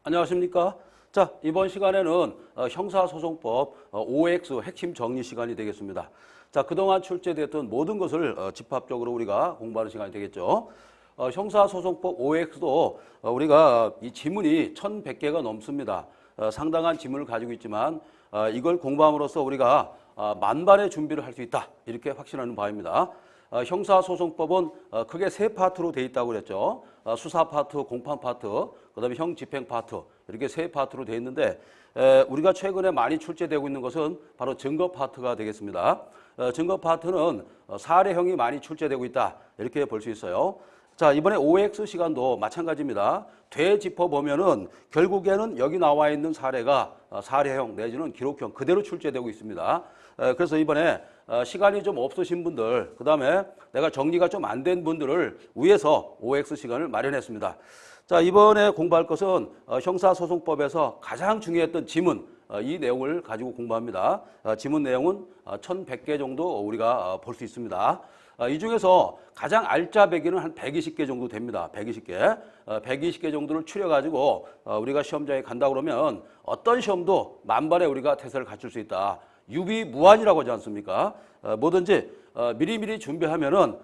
안녕하십니까? 자, 이번 시간에는 형사소송법 OX 핵심 정리 시간이 되겠습니다. 자, 그동안 출제됐던 모든 것을 집합적으로 우리가 공부하는 시간이 되겠죠. 형사소송법 OX도 우리가 이 지문이 1100개가 넘습니다. 상당한 지문을 가지고 있지만 이걸 공부함으로써 우리가 만반의 준비를 할 수 있다. 이렇게 확신하는 바입니다. 형사소송법은 크게 세 파트로 되어 있다고 그랬죠. 수사 파트, 공판 파트, 그다음에 형집행 파트 이렇게 세 파트로 되어 있는데 우리가 최근에 많이 출제되고 있는 것은 바로 증거 파트가 되겠습니다. 증거 파트는 사례형이 많이 출제되고 있다 이렇게 볼 수 있어요. 자, 이번에 OX 시간도 마찬가지입니다. 되짚어보면은 결국에는 여기 나와 있는 사례가 사례형 내지는 기록형 그대로 출제되고 있습니다. 그래서 이번에 시간이 좀 없으신 분들, 그 다음에 내가 정리가 좀 안 된 분들을 위해서 OX 시간을 마련했습니다. 자, 이번에 공부할 것은 형사소송법에서 가장 중요했던 지문, 이 내용을 가지고 공부합니다. 지문 내용은 1100개 정도 우리가 볼 수 있습니다. 이 중에서 가장 알짜배기는 한 120개 정도 됩니다. 120개. 120개 정도를 추려가지고 우리가 시험장에 간다 그러면 어떤 시험도 만반에 우리가 태세를 갖출 수 있다. 유비무환이라고 하지 않습니까? 뭐든지 미리미리 준비하면은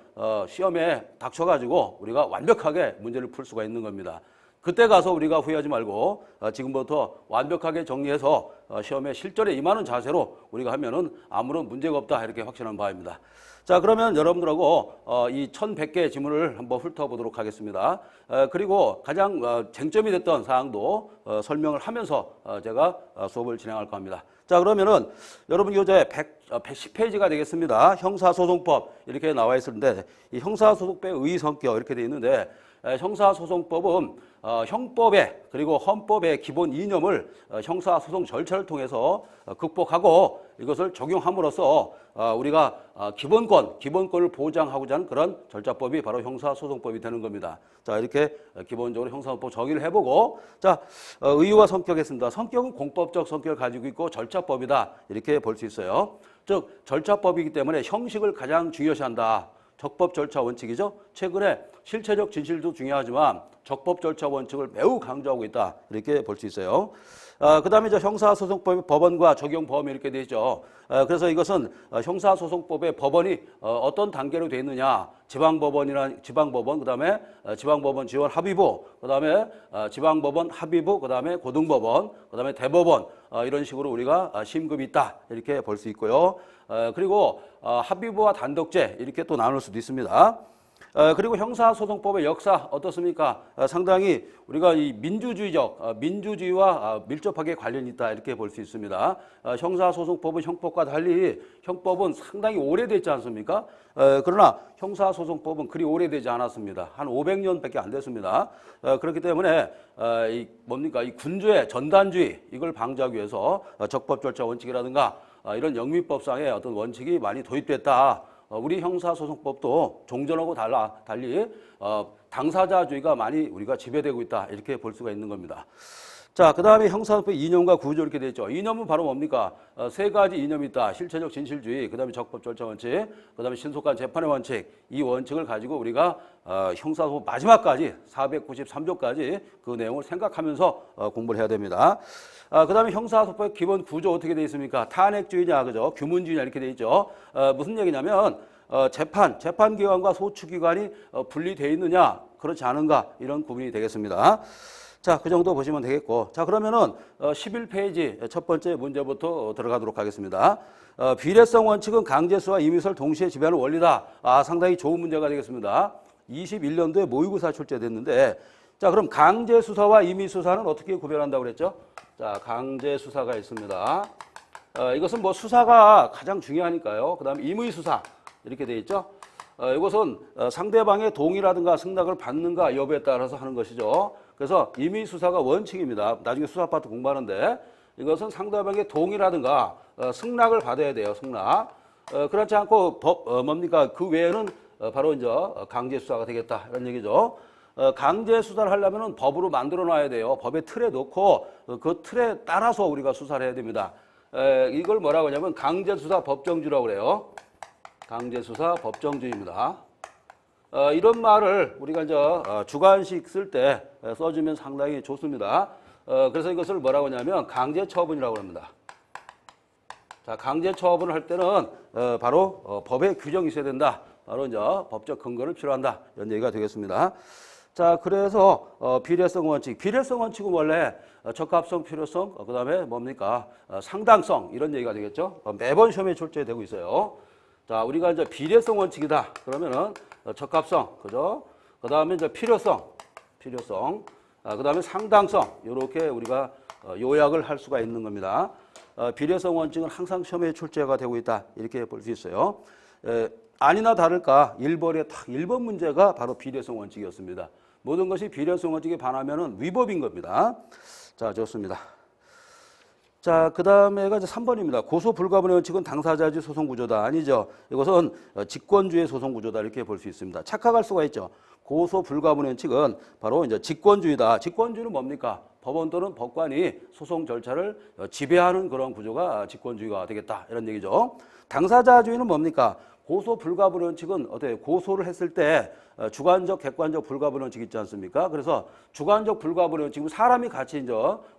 시험에 닥쳐가지고 우리가 완벽하게 문제를 풀 수가 있는 겁니다. 그때 가서 우리가 후회하지 말고 지금부터 완벽하게 정리해서 시험에 실전에 임하는 자세로 우리가 하면은 아무런 문제가 없다 이렇게 확신한 바입니다. 자, 그러면 여러분들하고 이 1100개의 지문을 한번 훑어보도록 하겠습니다. 그리고 가장 쟁점이 됐던 사항도 설명을 하면서 제가 수업을 진행할 겁니다. 자, 그러면은 여러분 이제 110페이지가 되겠습니다. 형사소송법 이렇게 나와 있는데 이 형사소송법의 의의성격 이렇게 되어 있는데 형사소송법은 형법의 그리고 헌법의 기본 이념을 형사소송 절차를 통해서 극복하고 이것을 적용함으로써 우리가 기본권을 보장하고자 하는 그런 절차법이 바로 형사소송법이 되는 겁니다. 자, 이렇게 기본적으로 형사소송법 정의를 해보고 자, 의의와 성격했습니다. 성격은 공법적 성격을 가지고 있고 절차법이다 이렇게 볼 수 있어요. 즉 절차법이기 때문에 형식을 가장 중요시한다. 적법 절차 원칙이죠. 최근에 실체적 진실도 중요하지만 적법 절차 원칙을 매우 강조하고 있다. 이렇게 볼 수 있어요. 그 다음에 형사소송법의 법원과 적용 범위 이렇게 되어 있죠. 그래서 이것은 형사소송법의 법원이 어떤 단계로 되어 있느냐. 지방법원, 그 다음에 지방법원 지원 합의부, 그 다음에 지방법원 합의부, 그 다음에 고등법원, 그 다음에 대법원 이런 식으로 우리가 심급이 있다. 이렇게 볼 수 있고요. 그리고 합의부와 단독죄 이렇게 또 나눌 수도 있습니다. 그리고 형사소송법의 역사 어떻습니까? 상당히 우리가 이 민주주의와 밀접하게 관련이 있다 이렇게 볼 수 있습니다. 형사소송법은 형법과 달리 형법은 상당히 오래됐지 않습니까? 그러나 형사소송법은 그리 오래되지 않았습니다. 한 500년밖에 안 됐습니다. 그렇기 때문에 이 군주의 전단주의 이걸 방지하기 위해서 적법절차 원칙이라든가 이런 영미법상의 어떤 원칙이 많이 도입됐다. 우리 형사소송법도 종전하고 달리 당사자주의가 많이 우리가 지배되고 있다 이렇게 볼 수가 있는 겁니다. 자, 그 다음에 형사소송법 이념과 구조 이렇게 되어 있죠. 이념은 바로 뭡니까? 세 가지 이념이 있다. 실체적 진실주의, 그 다음에 적법 절차 원칙, 그 다음에 신속한 재판의 원칙. 이 원칙을 가지고 우리가 형사소송 마지막까지 493조까지 그 내용을 생각하면서 공부를 해야 됩니다. 그 다음에 형사소송법의 기본 구조 어떻게 되어 있습니까? 탄핵주의냐, 그죠? 규문주의냐 이렇게 되어 있죠. 무슨 얘기냐면 재판기관과 소추기관이 분리되어 있느냐, 그렇지 않은가 이런 구분이 되겠습니다. 자, 그 정도 보시면 되겠고. 자, 그러면은 11페이지 첫 번째 문제부터 들어가도록 하겠습니다. 비례성 원칙은 강제수와 임의수를 동시에 지배하는 원리다. 상당히 좋은 문제가 되겠습니다. 21년도에 모의고사 출제됐는데 자, 그럼 강제수사와 임의수사는 어떻게 구별한다고 그랬죠? 자, 강제수사가 있습니다. 이것은 뭐 수사가 가장 중요하니까요. 그 다음에 임의수사 이렇게 돼 있죠. 이것은 상대방의 동의라든가 승낙을 받는가 여부에 따라서 하는 것이죠. 그래서 임의수사가 원칙입니다. 나중에 수사 파트 공부하는데 이것은 상대방의 동의라든가 승낙을 받아야 돼요. 승낙. 그렇지 않고 그 외에는 바로 이제 강제수사가 되겠다 이런 얘기죠. 강제수사를 하려면 법으로 만들어 놔야 돼요. 법의 틀에 넣고 그 틀에 따라서 우리가 수사를 해야 됩니다. 이걸 뭐라고 하냐면 강제수사 법정주의라고 그래요. 강제수사 법정주의입니다. 이런 말을 우리가 이제 주관식 쓸 때 써주면 상당히 좋습니다. 그래서 이것을 뭐라고 하냐면 강제처분이라고 합니다. 자, 강제처분을 할 때는 바로 법의 규정이 있어야 된다. 바로 이제 법적 근거를 필요한다. 이런 얘기가 되겠습니다. 자, 그래서 비례성 원칙. 비례성 원칙은 원래 적합성, 필요성, 그다음에 뭡니까? 상당성 이런 얘기가 되겠죠. 매번 시험에 출제되고 있어요. 자, 우리가 이제 비례성 원칙이다. 그러면은 적합성, 그죠? 그다음에 이제 필요성, 그다음에 상당성 이렇게 우리가 요약을 할 수가 있는 겁니다. 비례성 원칙은 항상 시험에 출제가 되고 있다. 이렇게 볼 수 있어요. 아니나 다를까 1번에 딱 1번 문제가 바로 비례성 원칙이었습니다. 모든 것이 비례성 원칙에 반하면은 위법인 겁니다. 자, 좋습니다. 자, 그 다음에가 이제 3번입니다. 고소 불가분의 원칙은 당사자주의 소송 구조다. 아니죠. 이것은 직권주의 소송 구조다. 이렇게 볼 수 있습니다. 착각할 수가 있죠. 고소 불가분의 원칙은 바로 이제 직권주의다. 직권주의는 뭡니까? 법원 또는 법관이 소송 절차를 지배하는 그런 구조가 직권주의가 되겠다. 이런 얘기죠. 당사자주의는 뭡니까? 고소 불가분의 원칙은 어떻게 고소를 했을 때 주관적, 객관적 불가분의 원칙 있지 않습니까? 그래서 주관적 불가분의 원칙은 사람이 같이 이제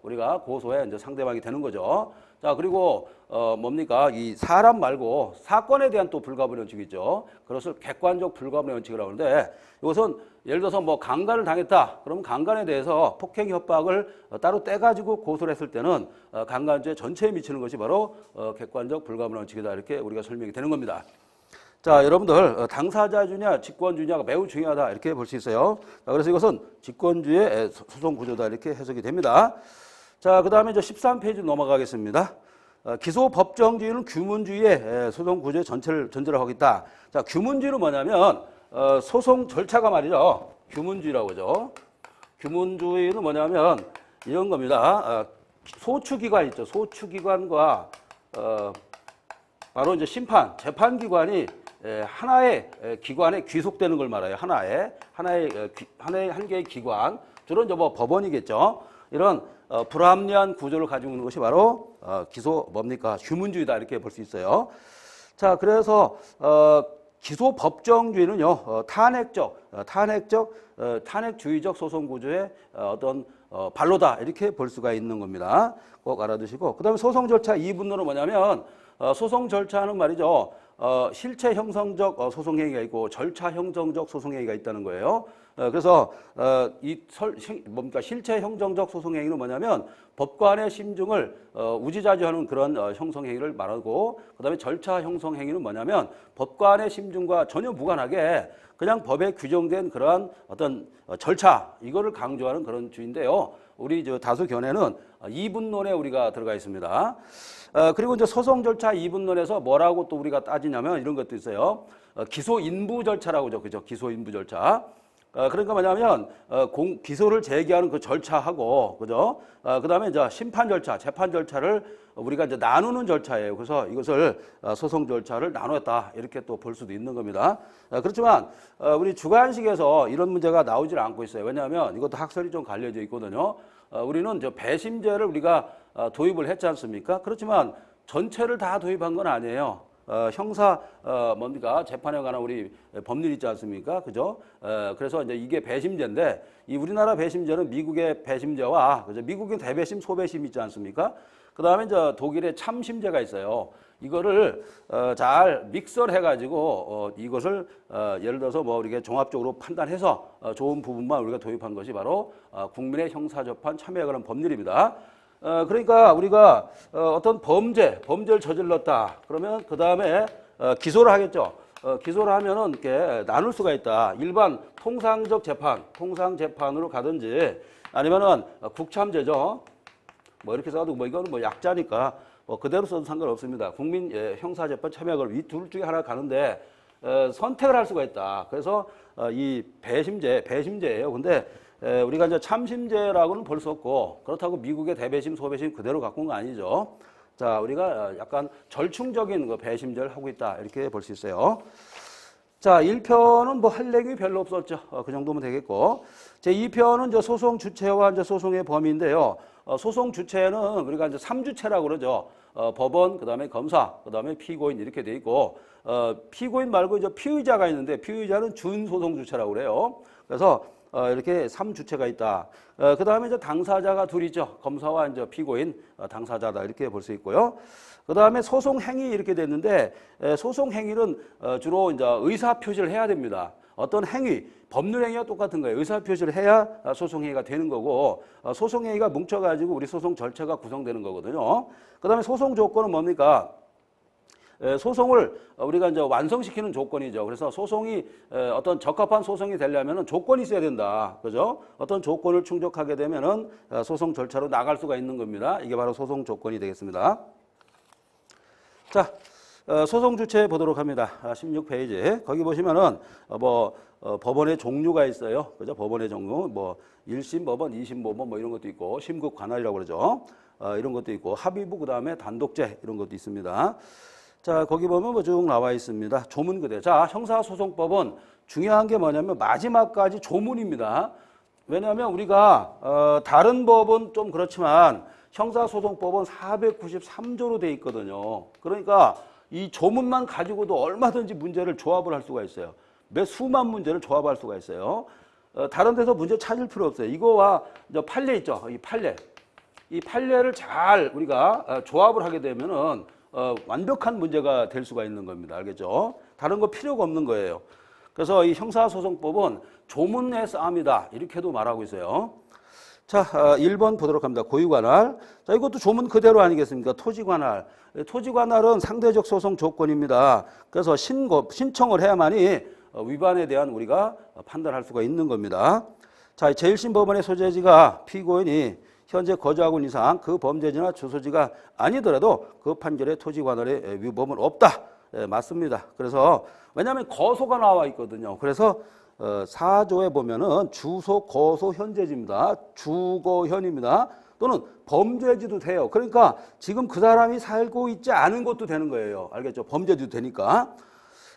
우리가 고소에 이제 상대방이 되는 거죠. 자, 그리고 뭡니까? 이 사람 말고 사건에 대한 또 불가분의 원칙이 있죠. 그것을 객관적 불가분의 원칙이라고 하는데 이것은 예를 들어서 뭐 강간을 당했다. 그러면 강간에 대해서 폭행 협박을 따로 떼가지고 고소를 했을 때는 강간죄 전체에 미치는 것이 바로 객관적 불가분의 원칙이다. 이렇게 우리가 설명이 되는 겁니다. 자, 여러분들 당사자주냐 직권주냐가 매우 중요하다 이렇게 볼 수 있어요. 자, 그래서 이것은 직권주의 소송 구조다 이렇게 해석이 됩니다. 자, 그 다음에 이제 13페이지 넘어가겠습니다. 기소 법정주의는 규문주의의 소송 구조의 전제를 하고 있다. 자, 규문주의는 뭐냐면 소송 절차가 말이죠. 규문주의라고 하죠. 규문주의는 뭐냐면 이런 겁니다. 소추기관 있죠. 소추기관과 바로 이제 재판기관이 하나의 기관에 귀속되는 걸 말해요. 한 개의 기관, 주로 이제 뭐 법원이겠죠. 이런 불합리한 구조를 가지고 있는 것이 바로 기소 뭡니까? 규문주의다 이렇게 볼 수 있어요. 자, 그래서 기소 법정주의는요 탄핵주의적 소송 구조의 어떤 발로다 이렇게 볼 수가 있는 겁니다. 꼭 알아두시고 그다음에 소송 절차 2분론은 뭐냐면 소송 절차는 말이죠. 실체 형성적 소송 행위가 있고 절차 형성적 소송 행위가 있다는 거예요. 그래서 실체 형성적 소송 행위는 뭐냐면 법관의 심증을 우지자지하는 그런 형성 행위를 말하고 그다음에 절차 형성 행위는 뭐냐면 법관의 심증과 전혀 무관하게 그냥 법에 규정된 그러한 어떤 절차 이거를 강조하는 그런 주의인데요. 우리 저 다수 견해는 2분론에 우리가 들어가 있습니다. 그리고 이제 소송 절차 2분론에서 뭐라고 또 우리가 따지냐면 이런 것도 있어요. 기소 인부 절차라고 하죠. 그죠? 기소 인부 절차. 그러니까 뭐냐면 기소를 제기하는 그 절차하고 그죠? 그다음에 이제 심판 절차, 재판 절차를 우리가 이제 나누는 절차예요. 그래서 이것을 소송 절차를 나눴다 이렇게 또 볼 수도 있는 겁니다. 그렇지만 우리 주관식에서 이런 문제가 나오질 않고 있어요. 왜냐하면 이것도 학설이 좀 갈려져 있거든요. 우리는 저 배심제를 우리가 도입을 했지 않습니까? 그렇지만 전체를 다 도입한 건 아니에요. 형사 재판에 관한 우리 법률 있지 않습니까? 그죠? 그래서 이제 이게 배심제인데 이 우리나라 배심제는 미국의 배심제와 그죠? 미국의 대배심, 소배심 있지 않습니까? 그다음에 이제 독일의 참심제가 있어요. 이거를 잘 믹서를 해가지고 이것을 예를 들어서 뭐 우리가 종합적으로 판단해서 좋은 부분만 우리가 도입한 것이 바로 국민의 형사재판 참여에 관한 법률입니다. 그러니까 우리가 어떤 범죄를 저질렀다. 그러면 그 다음에 기소를 하겠죠. 기소를 하면은 이렇게 나눌 수가 있다. 일반 통상적 통상재판으로 가든지 아니면은 국참제죠. 뭐 이렇게 써도 뭐 이거는 뭐 약자니까 뭐 그대로 써도 상관없습니다. 국민 형사재판 참여를 이 둘 중에 하나 가는데 선택을 할 수가 있다. 그래서 이 배심제예요. 근데 우리가 이제 참심제라고는 볼 수 없고 그렇다고 미국의 대배심, 소배심 그대로 갖고 온 거 아니죠. 자, 우리가 약간 절충적인 그 배심제를 하고 있다 이렇게 볼 수 있어요. 자, 1편은 뭐 할 내용이 별로 없었죠. 그 정도면 되겠고 제 2편은 이제 소송 주체와 이제 소송의 범위인데요. 소송 주체는 우리가 이제 3주체라고 그러죠. 법원, 그다음에 검사, 그다음에 피고인 이렇게 돼 있고 피고인 말고 이제 피의자가 있는데 피의자는 준소송 주체라고 그래요. 그래서 이렇게 3주체가 있다. 그 다음에 이제 당사자가 둘이죠. 검사와 이제 피고인, 당사자다. 이렇게 볼 수 있고요. 그 다음에 소송 행위 이렇게 됐는데, 소송 행위는 주로 이제 의사 표시를 해야 됩니다. 어떤 행위, 법률 행위와 똑같은 거예요. 의사 표시를 해야 소송 행위가 되는 거고, 소송 행위가 뭉쳐가지고 우리 소송 절차가 구성되는 거거든요. 그 다음에 소송 조건은 뭡니까? 소송을 우리가 이제 완성시키는 조건이죠. 그래서 소송이 어떤 적합한 소송이 되려면은 조건이 있어야 된다. 그죠? 어떤 조건을 충족하게 되면은 소송 절차로 나갈 수가 있는 겁니다. 이게 바로 소송 조건이 되겠습니다. 자, 소송 주체 보도록 합니다. 16페이지. 거기 보시면은 법원의 종류가 있어요. 그죠? 법원의 종류. 1심 법원, 2심 법원 이런 것도 있고, 심급 관할이라고 그러죠. 이런 것도 있고, 합의부 그다음에 단독죄 이런 것도 있습니다. 자, 거기 보면 쭉 나와 있습니다. 조문 그대. 자, 형사소송법은 중요한 게 뭐냐면 마지막까지 조문입니다. 왜냐하면 우리가 다른 법은 좀 그렇지만 형사소송법은 493조로 돼 있거든요. 그러니까 이 조문만 가지고도 얼마든지 문제를 조합을 할 수가 있어요. 몇 수만 문제를 조합할 수가 있어요. 다른 데서 문제 찾을 필요 없어요. 이거와 판례 있죠. 이 판례. 이 판례를 잘 우리가 조합을 하게 되면은 완벽한 문제가 될 수가 있는 겁니다. 알겠죠? 다른 거 필요가 없는 거예요. 그래서 이 형사소송법은 조문의 싸움이다. 이렇게도 말하고 있어요. 자, 1번 보도록 합니다. 고유관할. 자, 이것도 조문 그대로 아니겠습니까? 토지관할. 토지관할은 상대적 소송 조건입니다. 그래서 신청을 해야만이 위반에 대한 우리가 판단할 수가 있는 겁니다. 자, 제1심 법원의 소재지가 피고인이 현재 거주하고 있는 이상 그 범죄지나 주소지가 아니더라도 그 판결에 토지관할의 위법은 없다. 맞습니다. 그래서 왜냐하면 거소가 나와 있거든요. 그래서 4조에 보면은 주소, 거소, 현재지입니다. 주거현입니다. 또는 범죄지도 돼요. 그러니까 지금 그 사람이 살고 있지 않은 것도 되는 거예요. 알겠죠? 범죄지도 되니까.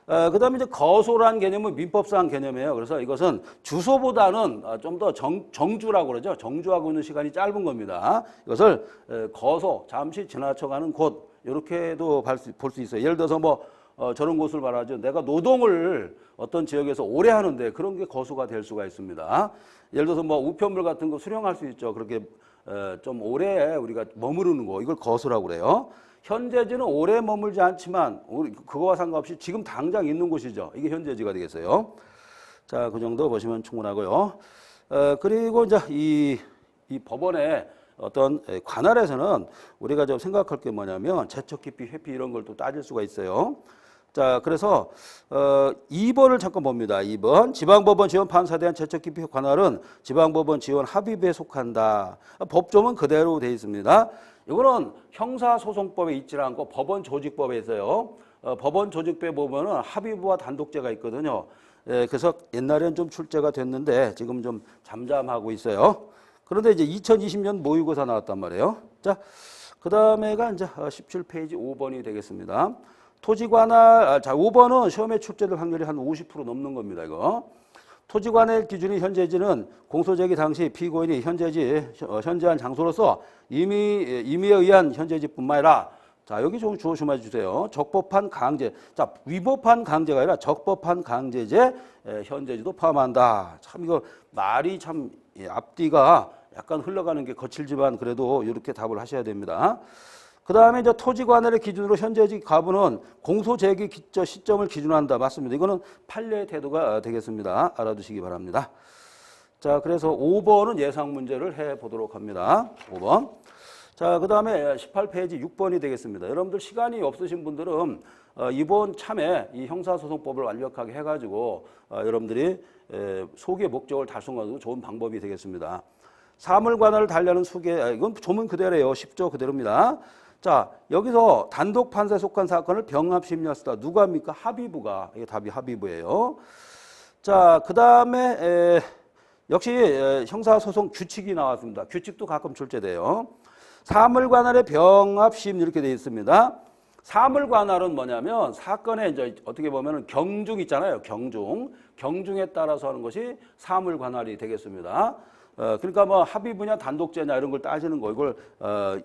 그 다음에 이제 거소라는 개념은 민법상 개념이에요. 그래서 이것은 주소보다는 좀 더 정주라고 그러죠. 정주하고 있는 시간이 짧은 겁니다. 이것을 거소, 잠시 지나쳐가는 곳, 이렇게도 볼 수 있어요. 예를 들어서 저런 곳을 말하죠. 내가 노동을 어떤 지역에서 오래 하는데 그런 게 거소가 될 수가 있습니다. 예를 들어서 우편물 같은 거 수령할 수 있죠. 그렇게 좀 오래 우리가 머무르는 거, 이걸 거소라고 그래요. 현재지는 오래 머물지 않지만 그거와 상관없이 지금 당장 있는 곳이죠. 이게 현재지가 되겠어요. 자, 그 정도 보시면 충분하고요. 그리고 이제 이 법원의 어떤 관할에서는 우리가 좀 생각할 게 뭐냐면 재척 깊이, 회피 이런 걸 또 따질 수가 있어요. 자, 그래서 2번을 잠깐 봅니다. 2번 지방법원 지원 판사에 대한 재척 깊이 관할은 지방법원 지원 합의부에 속한다. 법조문 그대로 되어 있습니다. 이거는 형사소송법에 있지 않고 법원조직법에 있어요. 법원조직법에 보면은 합의부와 단독죄가 있거든요. 그래서 옛날에는 좀 출제가 됐는데 지금 좀 잠잠하고 있어요. 그런데 이제 2020년 모의고사 나왔단 말이에요. 자, 그 다음에가 이제 17페이지 5번이 되겠습니다. 토지관할, 자, 5번은 시험에 출제될 확률이 한 50% 넘는 겁니다, 이거. 토지관할 기준인 현재지는 공소제기 당시 피고인이 현재한 장소로서 임의에 의한 현재지뿐만 아니라, 자, 여기 좀 조심해 주세요. 적법한 강제, 자, 위법한 강제가 아니라 적법한 강제제 현재지도 포함한다. 참 이거 말이 참 앞뒤가 약간 흘러가는 게 거칠지만 그래도 이렇게 답을 하셔야 됩니다. 그 다음에 이제 토지관할의 기준으로 현재지 가부는 공소제기 시점을 기준한다. 맞습니다. 이거는 판례의 태도가 되겠습니다. 알아두시기 바랍니다. 자, 그래서 5번은 예상 문제를 해보도록 합니다. 5번. 자, 그 다음에 18페이지 6번이 되겠습니다. 여러분들 시간이 없으신 분들은 이번 참에 이 형사소송법을 완벽하게 해가지고 여러분들이 소기의 목적을 달성하는 좋은 방법이 되겠습니다. 사물관할을 달리하는 이건 조문 그대로예요. 10조 그대로입니다. 자, 여기서 단독 판사에 속한 사건을 병합심리하다. 누가 합니까? 합의부가. 이게 답이 합의부예요. 자, 그 다음에 역시 형사소송 규칙이 나왔습니다. 규칙도 가끔 출제돼요. 사물관할의 병합심 이렇게 되어 있습니다. 사물관할은 뭐냐면 사건에 이제 어떻게 보면 경중 있잖아요. 경중에 따라서 하는 것이 사물관할이 되겠습니다. 그러니까 합의부냐 단독죄냐 이런 걸 따지는 거, 이걸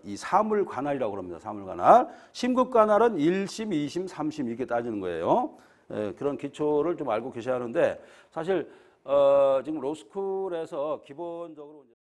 이 사물관할이라고 합니다. 사물관할. 심급관할은 1심, 2심, 3심 이렇게 따지는 거예요. 그런 기초를 좀 알고 계셔야 하는데 사실 지금 로스쿨에서 기본적으로